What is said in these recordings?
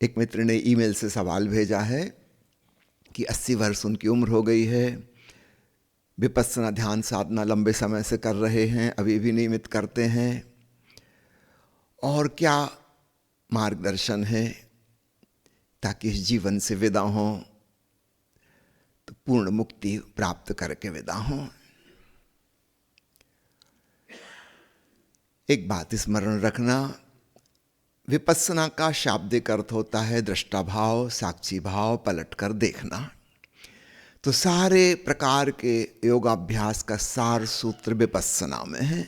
एक मित्र ने ईमेल से सवाल भेजा है कि 80 वर्ष उनकी उम्र हो गई है, विपश्यना ध्यान साधना लंबे समय से कर रहे हैं, अभी भी नियमित करते हैं, और क्या मार्गदर्शन है ताकि इस जीवन से विदा हों तो पूर्ण मुक्ति प्राप्त करके विदा हों। एक बात स्मरण रखना, विपश्यना का शाब्दिक अर्थ होता है दृष्टा भाव, साक्षी भाव, पलट कर देखना। तो सारे प्रकार के योगाभ्यास का सार सूत्र विपश्यना में है।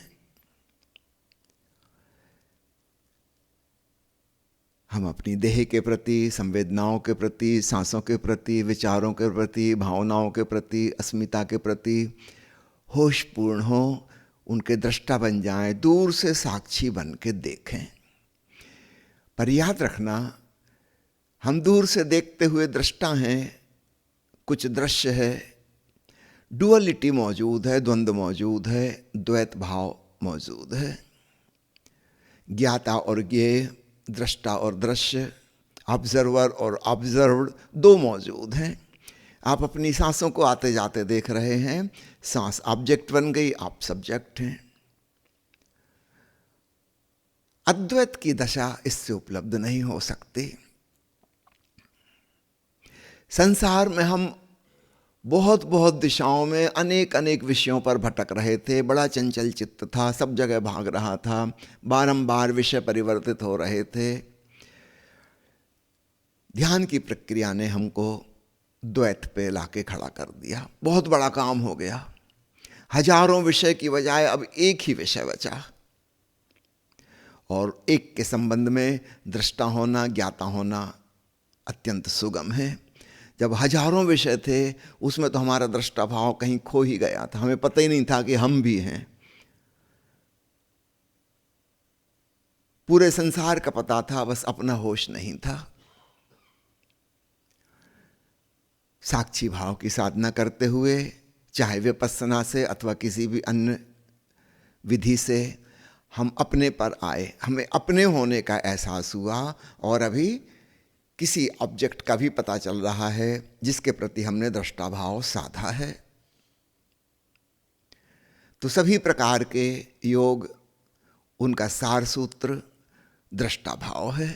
हम अपनी देह के प्रति, संवेदनाओं के प्रति, सांसों के प्रति, विचारों के प्रति, भावनाओं के प्रति, अस्मिता के प्रति होशपूर्ण हो, उनके दृष्टा बन जाएं, दूर से साक्षी बन के देखें। पर याद रखना, हम दूर से देखते हुए दृष्टा हैं, कुछ दृश्य है, डुअलिटी मौजूद है, द्वंद्व मौजूद है, द्वैत भाव मौजूद है। ज्ञाता और ज्ञेय, दृष्टा और दृश्य, ऑब्जर्वर और ऑब्जर्व्ड दो मौजूद हैं। आप अपनी सांसों को आते जाते देख रहे हैं, सांस ऑब्जेक्ट बन गई, आप सब्जेक्ट हैं। अद्वैत की दशा इससे उपलब्ध नहीं हो सकती। संसार में हम बहुत बहुत दिशाओं में अनेक अनेक विषयों पर भटक रहे थे, बड़ा चंचल चित्त था, सब जगह भाग रहा था, बारंबार विषय परिवर्तित हो रहे थे। ध्यान की प्रक्रिया ने हमको द्वैत पे लाके खड़ा कर दिया, बहुत बड़ा काम हो गया। हजारों विषय की बजाय अब एक ही विषय बचा, और एक के संबंध में दृष्टा होना, ज्ञाता होना अत्यंत सुगम है। जब हजारों विषय थे, उसमें तो हमारा दृष्टा भाव कहीं खो ही गया था, हमें पता ही नहीं था कि हम भी हैं। पूरे संसार का पता था, बस अपना होश नहीं था। साक्षी भाव की साधना करते हुए, चाहे विपश्यना से अथवा किसी भी अन्य विधि से, हम अपने पर आए, हमें अपने होने का एहसास हुआ, और अभी किसी ऑब्जेक्ट का भी पता चल रहा है जिसके प्रति हमने दृष्टा भाव साधा है। तो सभी प्रकार के योग, उनका सार सूत्र दृष्टा भाव है।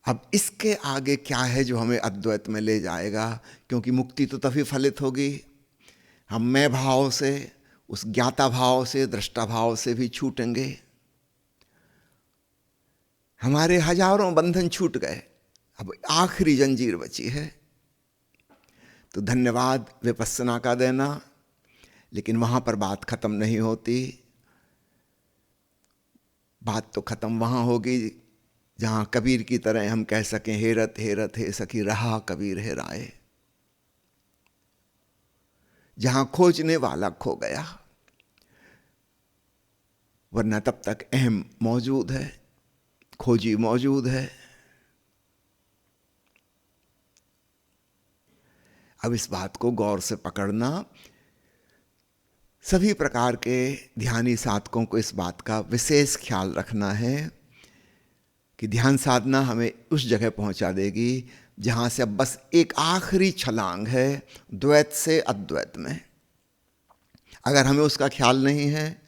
अब इसके आगे क्या है जो हमें अद्वैत में ले जाएगा, क्योंकि मुक्ति तो तभी फलित होगी हम मैं भाव से, उस ज्ञाता भाव से, दृष्टा भाव से भी छूटेंगे। हमारे हजारों बंधन छूट गए, अब आखिरी जंजीर बची है। तो धन्यवाद विपश्यना का देना, लेकिन वहाँ पर बात खत्म नहीं होती। बात तो खत्म वहाँ होगी जहाँ कबीर की तरह हम कह सकें, हेरत हेरत हे सखी रहा कबीर हेराए। जहाँ खोजने वाला खो गया, वरना तब तक अहम मौजूद है, खोजी मौजूद है। अब इस बात को गौर से पकड़ना, सभी प्रकार के ध्यानी साधकों को इस बात का विशेष ख्याल रखना है कि ध्यान साधना हमें उस जगह पहुंचा देगी जहां से अब बस एक आखिरी छलांग है द्वैत से अद्वैत में। अगर हमें उसका ख्याल नहीं है,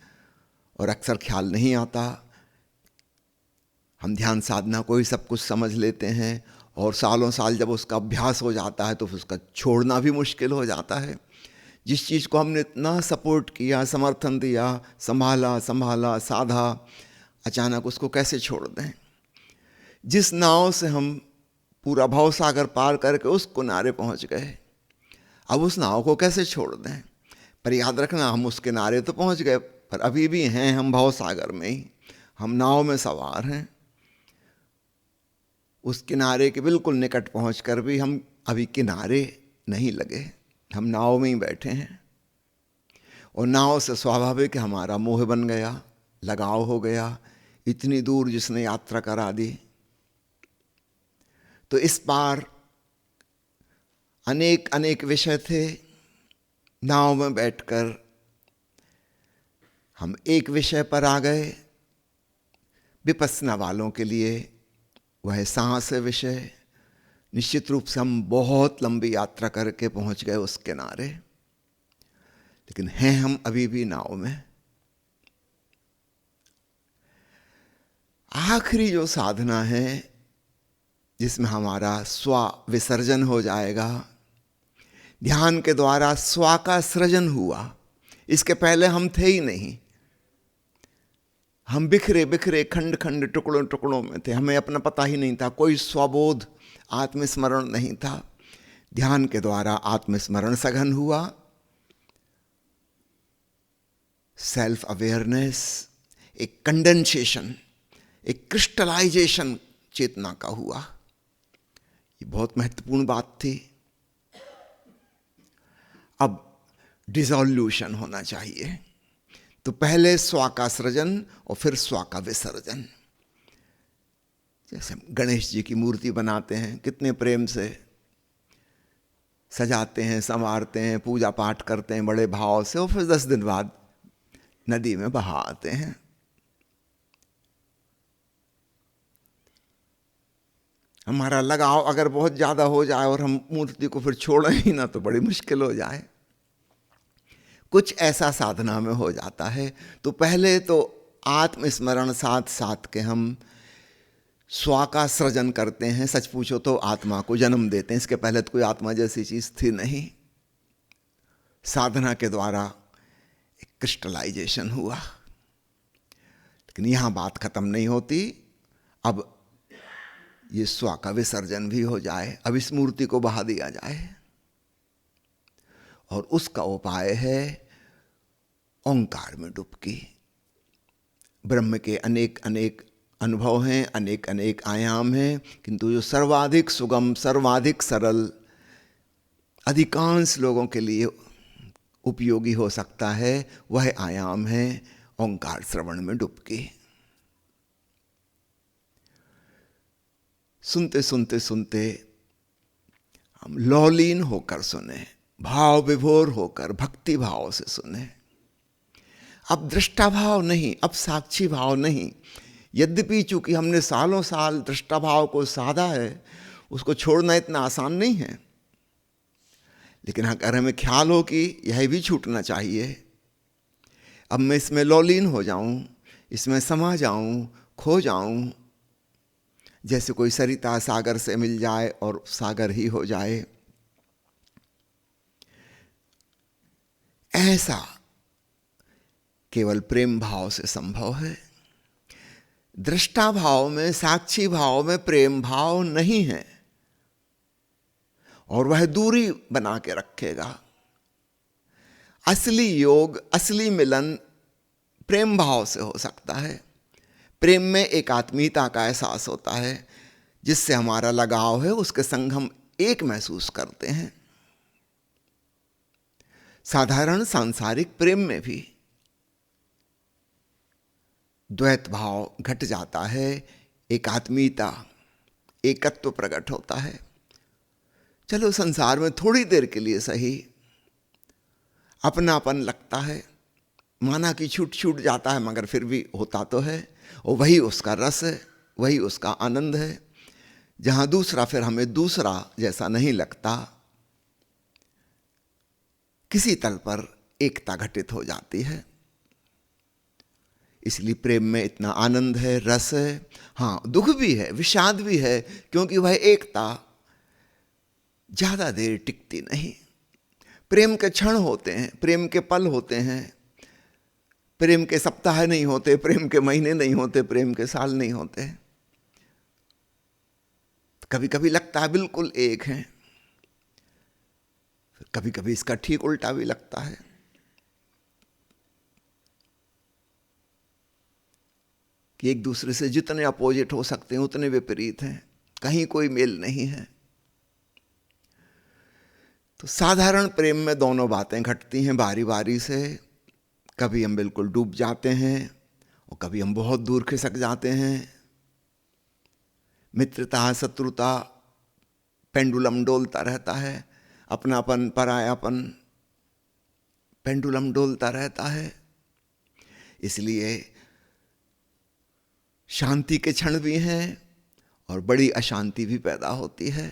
और अक्सर ख्याल नहीं आता, हम ध्यान साधना को ही सब कुछ समझ लेते हैं, और सालों साल जब उसका अभ्यास हो जाता है तो फिर उसका छोड़ना भी मुश्किल हो जाता है। जिस चीज़ को हमने इतना सपोर्ट किया, समर्थन दिया, संभाला संभाला साधा, अचानक उसको कैसे छोड़ दें। जिस नाव से हम पूरा भवसागर पार करके उस किनारे पहुंच गए, अब उस नाव को कैसे छोड़ दें। पर याद रखना, हम उस किनारे तो पहुंच गए, पर अभी भी हैं हम भवसागर में ही, हम नाव में सवार हैं। उस किनारे के बिल्कुल निकट पहुंचकर भी हम अभी किनारे नहीं लगे, हम नाव में ही बैठे हैं। और नाव से स्वाभाविक हमारा मोह बन गया, लगाव हो गया, इतनी दूर जिसने यात्रा करा दी। तो इस पार अनेक अनेक विषय थे, नाव में बैठकर हम एक विषय पर आ गए, विपस्सना वालों के लिए वह सांस है विषय। निश्चित रूप से हम बहुत लंबी यात्रा करके पहुंच गए उस किनारे, लेकिन हैं हम अभी भी नाव में। आखिरी जो साधना है जिसमें हमारा स्व विसर्जन हो जाएगा, ध्यान के द्वारा स्व का सृजन हुआ। इसके पहले हम थे ही नहीं, हम बिखरे बिखरे खंड खंड टुकड़ों टुकड़ों में थे, हमें अपना पता ही नहीं था, कोई स्वबोध आत्मस्मरण नहीं था। ध्यान के द्वारा आत्मस्मरण सघन हुआ, सेल्फ अवेयरनेस, एक कंडेंसेशन, एक क्रिस्टलाइजेशन चेतना का हुआ। ये बहुत महत्वपूर्ण बात थी। अब डिसॉल्यूशन होना चाहिए, तो पहले स्व का सृजन और फिर स्व का विसर्जन। जैसे गणेश जी की मूर्ति बनाते हैं, कितने प्रेम से सजाते हैं, संवारते हैं, पूजा पाठ करते हैं बड़े भाव से, और फिर 10 दिन बाद नदी में बहा आते हैं। हमारा लगाव अगर बहुत ज़्यादा हो जाए और हम मूर्ति को फिर छोड़ें ही ना, तो बड़ी मुश्किल हो जाए। कुछ ऐसा साधना में हो जाता है। तो पहले तो आत्मस्मरण साथ साथ के हम स्व का सृजन करते हैं। सच पूछो तो आत्मा को जन्म देते हैं। इसके पहले तो कोई आत्मा जैसी चीज़ थी नहीं। साधना के द्वारा एक क्रिस्टलाइजेशन हुआ। लेकिन यहाँ बात खत्म नहीं होती। अब ये स्व का विसर्जन भी हो जाए, अब इस मूर्ति को बहा दिया जाए, और उसका उपाय है ओंकार में डुबकी। ब्रह्म के अनेक अनेक अनुभव हैं, अनेक अनेक आयाम हैं, किंतु जो सर्वाधिक सुगम, सर्वाधिक सरल, अधिकांश लोगों के लिए उपयोगी हो सकता है, वह आयाम है ओंकार श्रवण में डुबकी। सुनते सुनते सुनते हम लौलीन होकर सुने, भाव विभोर होकर भक्ति भाव से सुने। अब दृष्टा भाव नहीं, अब साक्षी भाव नहीं। यद्यपि चूंकि हमने सालों साल दृष्टा भाव को साधा है, उसको छोड़ना इतना आसान नहीं है। लेकिन अगर हमें ख्याल हो कि यह भी छूटना चाहिए, अब मैं इसमें लौलीन हो जाऊं, इसमें समा जाऊं, खो जाऊं, जैसे कोई सरिता सागर से मिल जाए और सागर ही हो जाए, ऐसा केवल प्रेम भाव से संभव है। दृष्टा भाव में, साक्षी भाव में प्रेम भाव नहीं है, और वह दूरी बना के रखेगा। असली योग, असली मिलन प्रेम भाव से हो सकता है। प्रेम में एक आत्मीयता का एहसास होता है, जिससे हमारा लगाव है, उसके संग हम एक महसूस करते हैं। साधारण सांसारिक प्रेम में भी द्वैत भाव घट जाता है, एक आत्मीयता, एकत्व प्रकट होता है। चलो संसार में थोड़ी देर के लिए सही अपनापन लगता है, माना कि छूट छूट जाता है, मगर फिर भी होता तो है, और वही उसका रस है, वही उसका आनंद है। जहाँ दूसरा फिर हमें दूसरा जैसा नहीं लगता, किसी तल पर एकता घटित हो जाती है। इसलिए प्रेम में इतना आनंद है, रस है। हाँ, दुख भी है, विषाद भी है, क्योंकि वह एकता ज़्यादा देर टिकती नहीं। प्रेम के क्षण होते हैं, प्रेम के पल होते हैं, प्रेम के सप्ताह नहीं होते, प्रेम के महीने नहीं होते, प्रेम के साल नहीं होते। कभी कभी लगता है बिल्कुल एक हैं, कभी कभी इसका ठीक उल्टा भी लगता है। कि एक दूसरे से जितने अपोजिट हो सकते हैं उतने विपरीत हैं, कहीं कोई मेल नहीं है। तो साधारण प्रेम में दोनों बातें घटती हैं बारी बारी से। कभी हम बिल्कुल डूब जाते हैं और कभी हम बहुत दूर खिसक जाते हैं। मित्रता, शत्रुता, पेंडुलम डोलता रहता है, अपनापन, परायापन, पेंडुलम डोलता रहता है। इसलिए शांति के क्षण भी हैं और बड़ी अशांति भी पैदा होती है।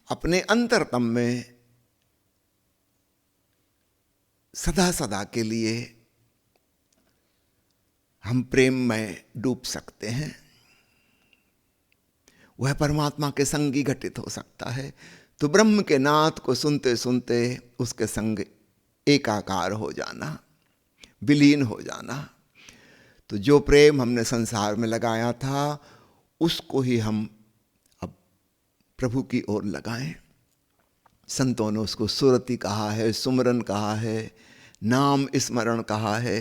अपने अंतरतम में सदा सदा के लिए हम प्रेम में डूब सकते हैं। वह परमात्मा के संग ही घटित हो सकता है। तो ब्रह्म के नाद को सुनते सुनते उसके संग एकाकार हो जाना, विलीन हो जाना। तो जो प्रेम हमने संसार में लगाया था उसको ही हम अब प्रभु की ओर लगाएं। संतों ने उसको सुरति कहा है, सुमरन कहा है, नाम स्मरण कहा है।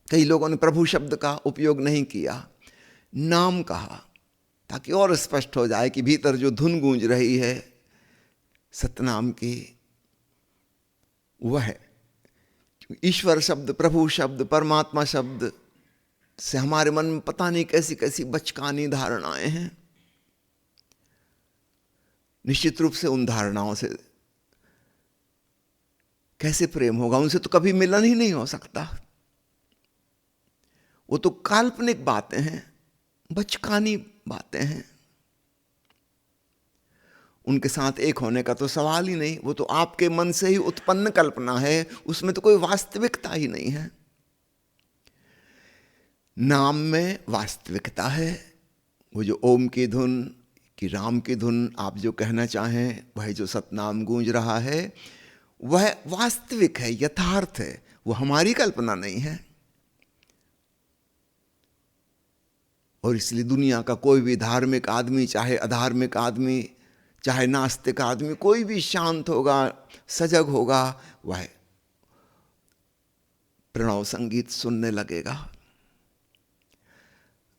कई लोगों ने प्रभु शब्द का उपयोग नहीं किया, नाम कहा, ताकि और स्पष्ट हो जाए कि भीतर जो धुन गूंज रही है सतनाम की, वह ईश्वर शब्द, प्रभु शब्द, परमात्मा शब्द से हमारे मन में पता नहीं कैसी कैसी बचकानी धारणाएं हैं। निश्चित रूप से उन धारणाओं से कैसे प्रेम होगा? उनसे तो कभी मिलन ही नहीं हो सकता। वो तो काल्पनिक बातें हैं, बचकानी बातें हैं। उनके साथ एक होने का तो सवाल ही नहीं। वो तो आपके मन से ही उत्पन्न कल्पना है, उसमें तो कोई वास्तविकता ही नहीं है। नाम में वास्तविकता है। वो जो ओम की धुन कि राम की धुन आप जो कहना चाहें, वह जो सतनाम गूंज रहा है वह वास्तविक है, यथार्थ है। वो हमारी कल्पना नहीं है। और इसलिए दुनिया का कोई भी धार्मिक आदमी, चाहे अधार्मिक आदमी, चाहे नास्तिक आदमी, कोई भी शांत होगा, सजग होगा, वह प्रणव संगीत सुनने लगेगा।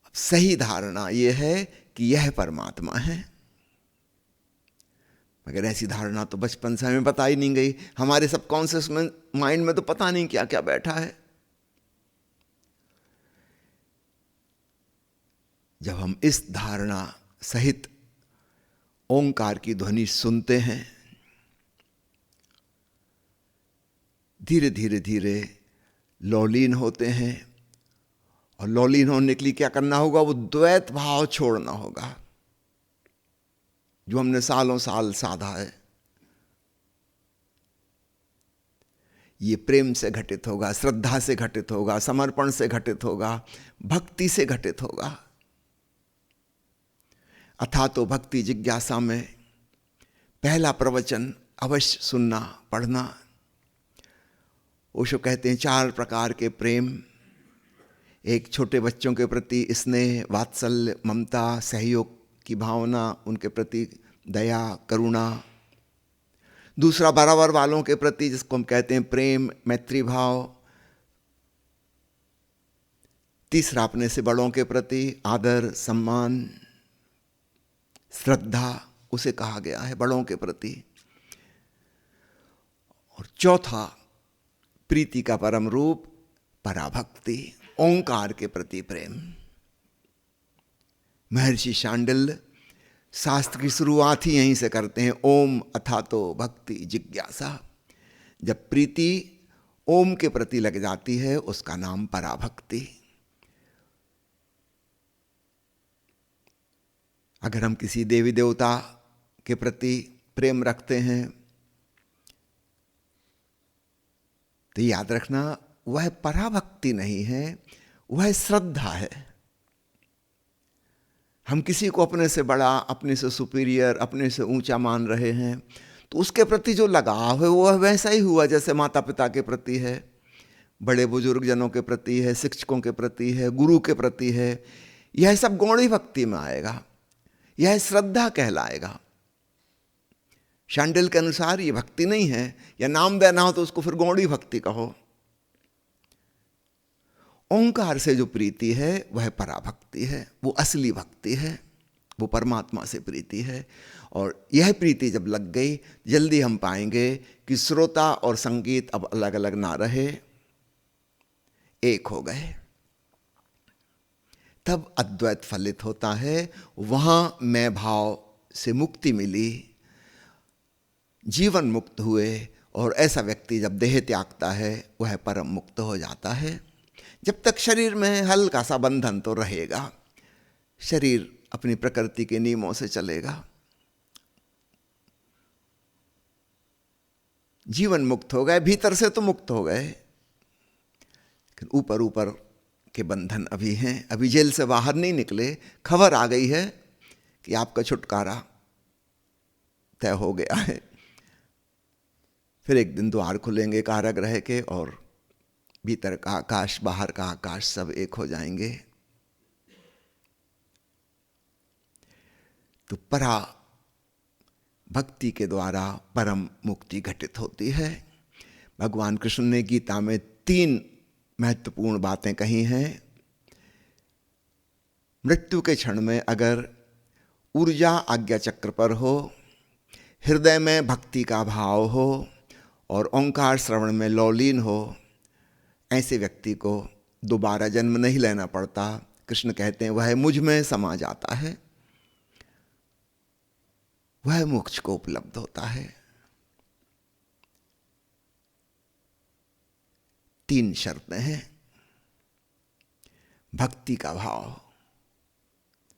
अब सही धारणा यह है कि यह परमात्मा है। मगर ऐसी धारणा तो बचपन से हमें पता ही नहीं गई। हमारे सबकॉन्शियस माइंड में तो पता नहीं क्या क्या बैठा है। जब हम इस धारणा सहित ओंकार की ध्वनि सुनते हैं, धीरे धीरे धीरे लौलीन होते हैं। और लौलीन होने के लिए क्या करना होगा? वो द्वैत भाव छोड़ना होगा जो हमने सालों साल साधा है। ये प्रेम से घटित होगा, श्रद्धा से घटित होगा, समर्पण से घटित होगा, भक्ति से घटित होगा। अथा तो भक्ति जिज्ञासा में पहला प्रवचन अवश्य सुनना, पढ़ना। ओशो कहते हैं 4 प्रकार के प्रेम। एक, छोटे बच्चों के प्रति स्नेह, वात्सल्य, ममता, सहयोग की भावना, उनके प्रति दया, करुणा। दूसरा, बराबर वालों के प्रति, जिसको हम कहते हैं प्रेम, मैत्री भाव। तीसरा, अपने से बड़ों के प्रति आदर, सम्मान, श्रद्धा, उसे कहा गया है बड़ों के प्रति। और चौथा, प्रीति का परम रूप पराभक्ति, ओंकार के प्रति प्रेम। महर्षि शांडिल्य शास्त्र की शुरुआत ही यहीं से करते हैं, ओम अथा तो भक्ति जिज्ञासा। जब प्रीति ओम के प्रति लग जाती है उसका नाम पराभक्ति। अगर हम किसी देवी देवता के प्रति प्रेम रखते हैं तो याद रखना वह पराभक्ति नहीं है, वह श्रद्धा है। हम किसी को अपने से बड़ा, अपने से सुपीरियर, अपने से ऊंचा मान रहे हैं तो उसके प्रति जो लगाव है वह वैसा ही हुआ जैसे माता पिता के प्रति है, बड़े बुजुर्ग जनों के प्रति है, शिक्षकों के प्रति है, गुरु के प्रति है। यह सब गौणी भक्ति में आएगा, यह श्रद्धा कहलाएगा। शांडिल्य के अनुसार ये भक्ति नहीं है, या नाम देना हो तो उसको फिर गौणी भक्ति कहो। ओंकार से जो प्रीति है वह पराभक्ति है, वो असली भक्ति है, वो परमात्मा से प्रीति है। और यह प्रीति जब लग गई, जल्दी हम पाएंगे कि श्रोता और संगीत अब अलग अलग ना रहे, एक हो गए। तब अद्वैत फलित होता है, वहां मैं भाव से मुक्ति मिली, जीवन मुक्त हुए। और ऐसा व्यक्ति जब देह त्यागता है वह परम मुक्त हो जाता है। जब तक शरीर में हल्का सा बंधन तो रहेगा, शरीर अपनी प्रकृति के नियमों से चलेगा। जीवन मुक्त हो गए, भीतर से तो मुक्त हो गए, लेकिन ऊपर ऊपर के बंधन अभी हैं, अभी जेल से बाहर नहीं निकले। खबर आ गई है कि आपका छुटकारा तय हो गया है। फिर एक दिन द्वार खुलेंगे कारागृह के, और भीतर का आकाश बाहर का आकाश सब एक हो जाएंगे। तो परा भक्ति के द्वारा परम मुक्ति घटित होती है। भगवान कृष्ण ने गीता में 3 महत्वपूर्ण बातें कही हैं। मृत्यु के क्षण में अगर ऊर्जा आज्ञा चक्र पर हो, हृदय में भक्ति का भाव हो और ओंकार श्रवण में लौलीन हो, ऐसे व्यक्ति को दोबारा जन्म नहीं लेना पड़ता। कृष्ण कहते हैं वह मुझ में समा जाता है, वह मोक्ष को उपलब्ध होता है। 3 शर्तें हैं: भक्ति का भाव,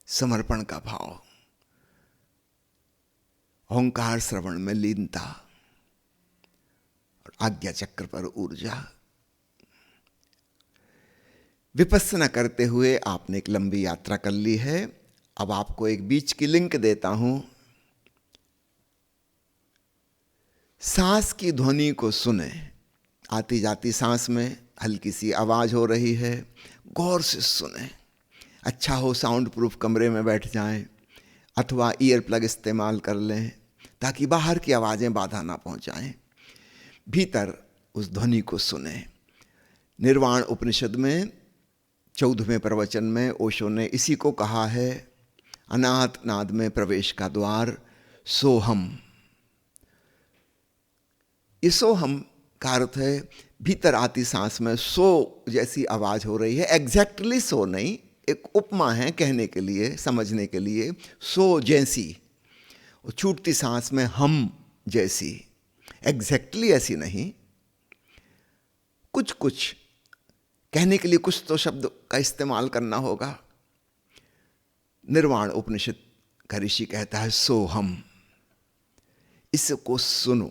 समर्पण का भाव, ओंकार श्रवण में लीनता और आज्ञा चक्र पर ऊर्जा। विपස්සना करते हुए आपने एक लंबी यात्रा कर ली है। अब आपको एक बीच की लिंक देता हूं। सांस की ध्वनि को सुने। आती जाती सांस में हल्की सी आवाज हो रही है, गौर से सुने। अच्छा हो साउंड प्रूफ कमरे में बैठ जाएं अथवा ईयर प्लग इस्तेमाल कर लें, ताकि बाहर की आवाजें बाधा ना पहुंचाएं। भीतर उस ध्वनि को सुने। निर्वाण उपनिषद में 14वें प्रवचन में ओशो ने इसी को कहा है, अनाहत नाद में प्रवेश का द्वार सोहम। ये सोहम का अर्थ है भीतर आती सांस में सो जैसी आवाज हो रही है। एग्जैक्टली सो नहीं, एक उपमा है कहने के लिए, समझने के लिए। सो जैसी, और छूटती सांस में हम जैसी। एग्जैक्टली ऐसी नहीं, कुछ कुछ कहने के लिए कुछ तो शब्द का इस्तेमाल करना होगा। निर्वाण उपनिषद का ऋषि कहता है सोहम, इसको सुनो।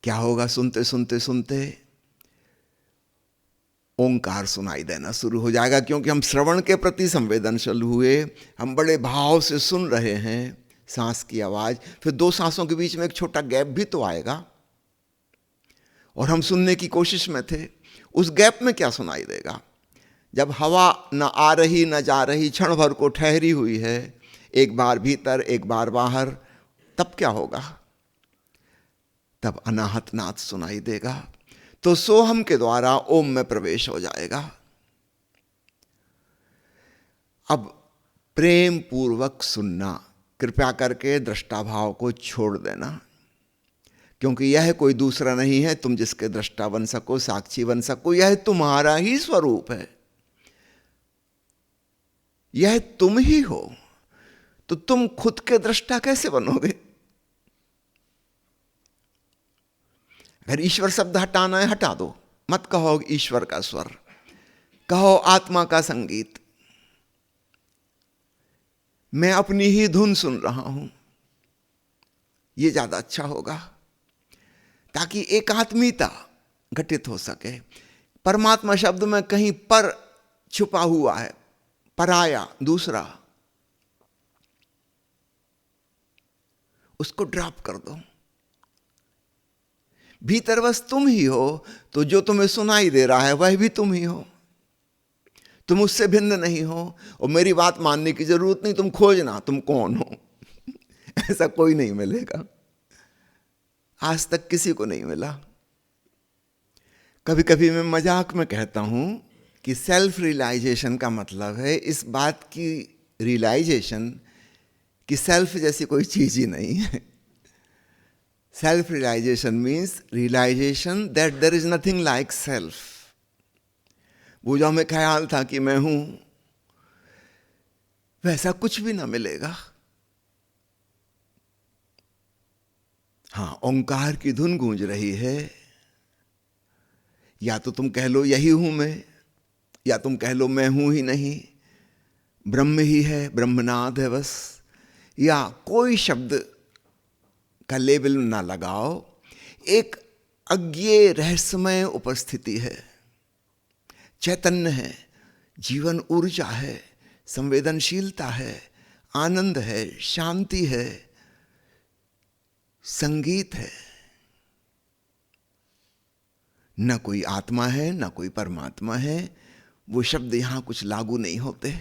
क्या होगा? सुनते सुनते सुनते ओंकार सुनाई देना शुरू हो जाएगा, क्योंकि हम श्रवण के प्रति संवेदनशील हुए। हम बड़े भाव से सुन रहे हैं सांस की आवाज। फिर 2 सांसों के बीच में एक छोटा गैप भी तो आएगा, और हम सुनने की कोशिश में थे। उस गैप में क्या सुनाई देगा? जब हवा न आ रही न जा रही, क्षण भर को ठहरी हुई है, एक बार भीतर एक बार बाहर, तब क्या होगा? तब अनाहत नाद सुनाई देगा। तो सोहम के द्वारा ओम में प्रवेश हो जाएगा। अब प्रेम पूर्वक सुनना, कृपया करके दृष्टा भाव को छोड़ देना, क्योंकि यह कोई दूसरा नहीं है। तुम जिसके दृष्टा बन सको, साक्षी बन सको, यह तुम्हारा ही स्वरूप है, यह तुम ही हो। तो तुम खुद के दृष्टा कैसे बनोगे? अगर ईश्वर शब्द हटाना है, हटा दो, मत कहो ईश्वर का स्वर, कहो आत्मा का संगीत। मैं अपनी ही धुन सुन रहा हूं, यह ज्यादा अच्छा होगा, ताकि एकात्मीयता घटित हो सके। परमात्मा शब्द में कहीं पर छुपा हुआ है, पराया, दूसरा, उसको ड्रॉप कर दो। भीतर बस तुम ही हो, तो जो तुम्हें सुनाई दे रहा है वह भी तुम ही हो। तुम उससे भिन्न नहीं हो, और मेरी बात मानने की जरूरत नहीं। तुम खोजना तुम कौन हो, ऐसा कोई नहीं मिलेगा, आज तक किसी को नहीं मिला। कभी कभी मैं मजाक में कहता हूं कि सेल्फ रियलाइजेशन का मतलब है इस बात की रियलाइजेशन कि सेल्फ जैसी कोई चीज ही नहीं है। Self realisation means realisation that there is nothing like self. वो जो हमें ख्याल था कि मैं हूं, वैसा कुछ भी ना मिलेगा। हां, ओंकार की धुन गूंज रही है, या तो तुम कह लो यही हूं मैं, या तुम कह लो मैं हूं ही नहीं, ब्रह्म ही है, ब्रह्मनाद है बस, या कोई शब्द का लेबल ना लगाओ। एक अज्ञेय रहस्यमय उपस्थिति है, चैतन्य है, जीवन ऊर्जा है, संवेदनशीलता है, आनंद है, शांति है, संगीत है। न कोई आत्मा है, न कोई परमात्मा है, वो शब्द यहां कुछ लागू नहीं होते।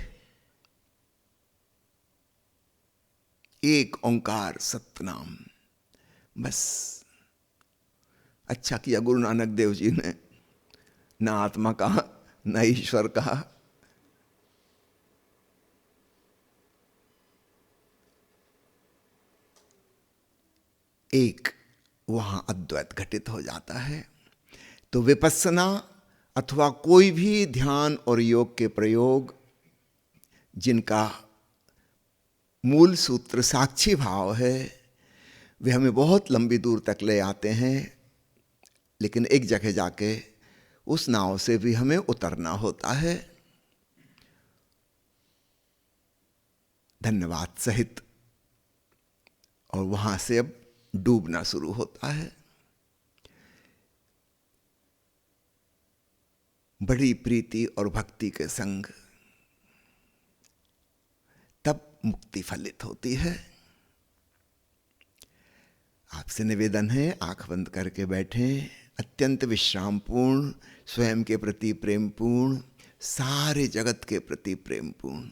एक ओंकार सतनाम, बस। अच्छा किया गुरु नानक देव जी ने न आत्मा कहा न ईश्वर कहा। एक वहां अद्वैत घटित हो जाता है। तो विपस्सना अथवा कोई भी ध्यान और योग के प्रयोग जिनका मूल सूत्र साक्षी भाव है, वे हमें बहुत लंबी दूर तक ले आते हैं, लेकिन एक जगह जाके उस नाव से भी हमें उतरना होता है। धन्यवाद सहित, और वहां से अब डूबना शुरू होता है। बड़ी प्रीति और भक्ति के संग तब मुक्ति फलित होती है। आपसे निवेदन है, आंख बंद करके बैठें, अत्यंत विश्रामपूर्ण, स्वयं के प्रति प्रेमपूर्ण, सारे जगत के प्रति प्रेमपूर्ण।